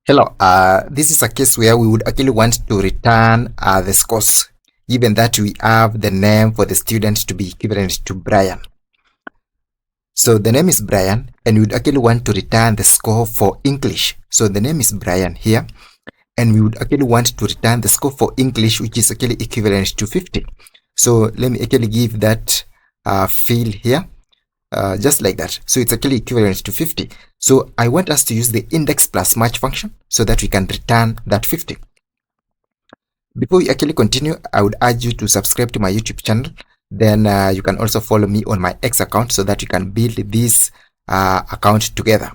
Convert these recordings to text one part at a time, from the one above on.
Hello, this is a case where we would actually want to return the scores, given that we have the name for the student to be equivalent to Brian. So the name is Brian, and we would actually want to return the score for English. So the name is Brian here, and we would actually want to return the score for English, which is actually equivalent to 50. So let me actually give that field here. Just like that. So it's actually equivalent to 50. So I want us to use the index plus match function so that we can return that 50. Before we actually continue, I would urge you to subscribe to my YouTube channel. Then you can also follow me on my X account so that we can build this account together.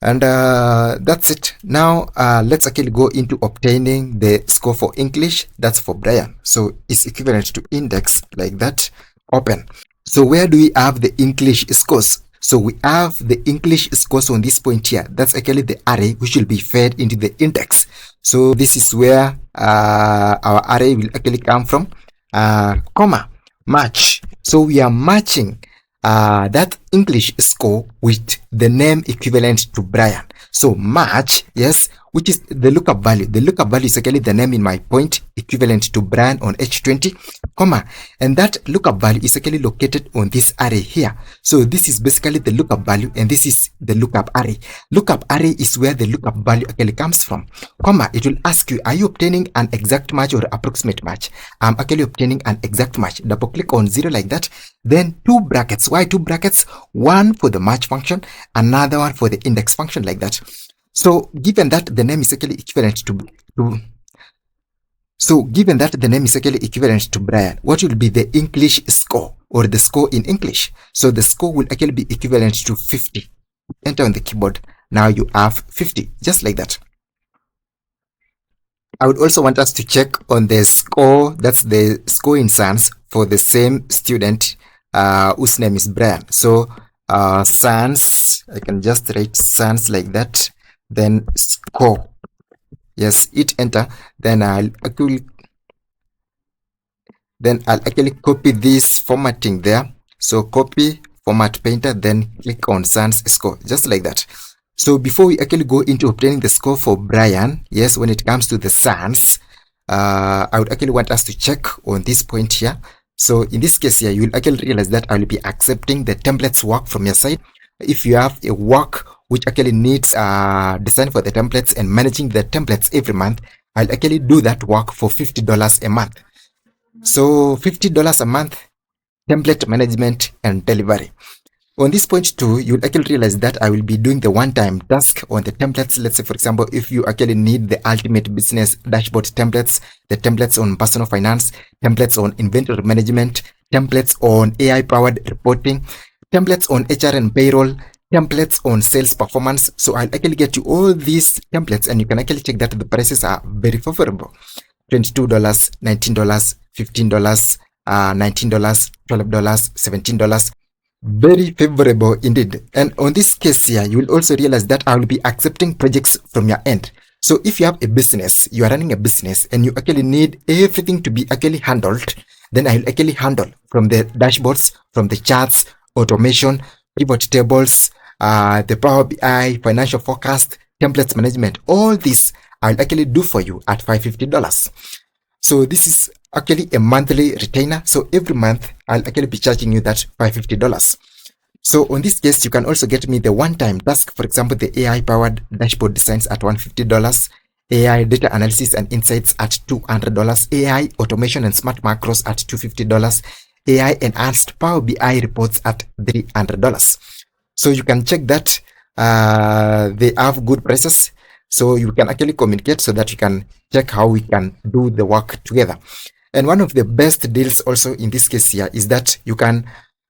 And that's it. Now let's actually go into obtaining the score for English. That's for Brian. So it's equivalent to index like that. Open. So where do we have the English scores? So we have the English scores on this point here. That's actually the array which will be fed into the index. So this is where our array will actually come from. Comma, match. So we are matching that English score with the name equivalent to Brian. So match, yes, which is the lookup value. The lookup value is actually the name in my point equivalent to Brian on H20, comma, and that lookup value is actually located on this array here. So this is basically the lookup value, and this is the lookup array. Lookup array is where the lookup value actually comes from, comma. It will ask you, are you obtaining an exact match or approximate match? I'm actually obtaining an exact match. Double click on 0 like that. Then two brackets. Why two brackets? One for the match function, another one for the index function like that. So given that the name is actually equivalent to Brian, what will be the English score or the score in English? So the score will actually be equivalent to 50. Enter on the keyboard. Now you have 50, just like that. I would also want us to check on the score. That's the score in SANS for the same student whose name is Brian. So SANS, I can just write SANS like that. Then score. Yes, hit enter. Then I'll actually copy this formatting there. So copy, format painter, then click on SANS score, just like that. So before we actually go into obtaining the score for Brian, yes, when it comes to the SANS, I would actually want us to check on this point here. So in this case here, you'll actually realize that I will be accepting the templates work from your side. If you have a work which actually needs design for the templates and managing the templates every month, I'll actually do that work for $50 a month. So $50 a month, template management and delivery. On this point too, you'll actually realize that I will be doing the one-time task on the templates. Let's say, for example, if you actually need the ultimate business dashboard templates, the templates on personal finance, templates on inventory management, templates on AI-powered reporting, templates on HR and payroll, templates on sales performance. So I'll actually get you all these templates, and you can actually check that the prices are very favorable. $22, $19, $15, $19, $12, $17. Very favorable indeed. And on this case here, you will also realize that I will be accepting projects from your end. So if you have a business, you are running a business, and you actually need everything to be actually handled, then I will actually handle from the dashboards, from the charts, automation, pivot tables, the Power BI, financial forecast, templates management. All this I'll actually do for you at $550. So this is actually a monthly retainer. So every month I'll actually be charging you that $550. So on this case, you can also get me the one-time task. For example, the AI-powered dashboard designs at $150, AI data analysis and insights at $200, AI automation and smart macros at $250, AI enhanced Power BI reports at $300. So you can check that they have good prices. So you can actually communicate so that you can check how we can do the work together. And one of the best deals also in this case here is that you can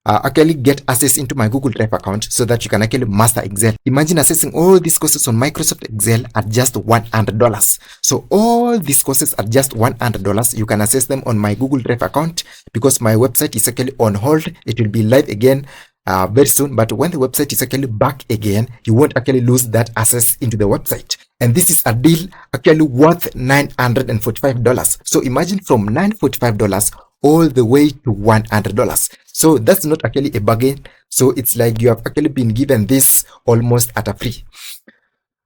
actually get access into my Google Drive account so that you can actually master Excel. Imagine accessing all these courses on Microsoft Excel at just $100. So all these courses at just $100. You can access them on my Google Drive account because my website is actually on hold. It will be live again very soon, but when the website is actually back again, you won't actually lose that access into the website. And this is a deal actually worth $945. So imagine from $945 all the way to $100. So that's not actually a bargain. So it's like you have actually been given this almost at a free.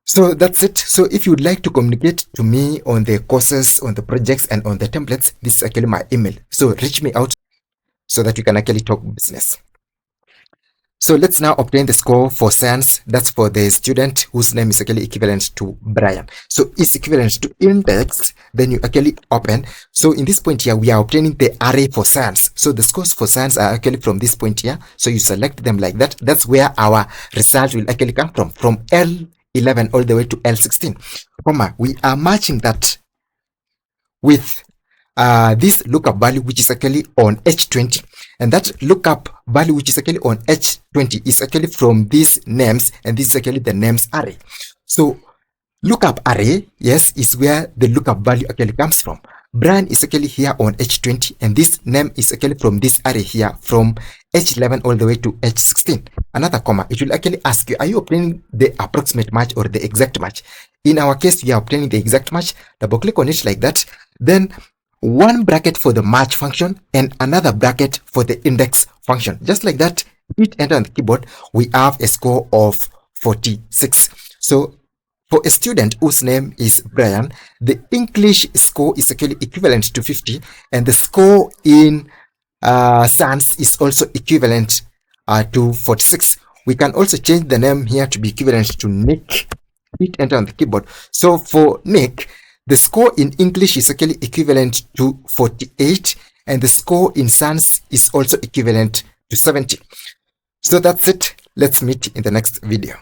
So that's it. So if you would like to communicate to me on the courses, on the projects, and on the templates, this is actually my email. So reach me out so that we can actually talk business. So let's now obtain the score for science. That's for the student whose name is actually equivalent to Brian. So it's equivalent to index. Then you actually open. So in this point here, we are obtaining the array for science. So the scores for science are actually from this point here. So you select them like that. That's where our result will actually come from L11 all the way to L16. We are matching that with this lookup value, which is actually on H20, and that lookup value, which is actually on H20, is actually from these names, and this is actually the names array. So lookup array, yes, is where the lookup value actually comes from. Brian is actually here on H20, and this name is actually from this array here, from H11 all the way to H16. Another comma, it will actually ask you, are you obtaining the approximate match or the exact match? In our case, we are obtaining the exact match. Double click on it like that. Then one bracket for the match function and another bracket for the index function. Just like that, hit enter on the keyboard, we have a score of 46. So for a student whose name is Brian, the English score is actually equivalent to 50, and the score in science is also equivalent to 46. We can also change the name here to be equivalent to Nick. Hit enter on the keyboard. So for Nick, the score in English is actually equivalent to 48, and the score in science is also equivalent to 70. So that's it. Let's meet in the next video.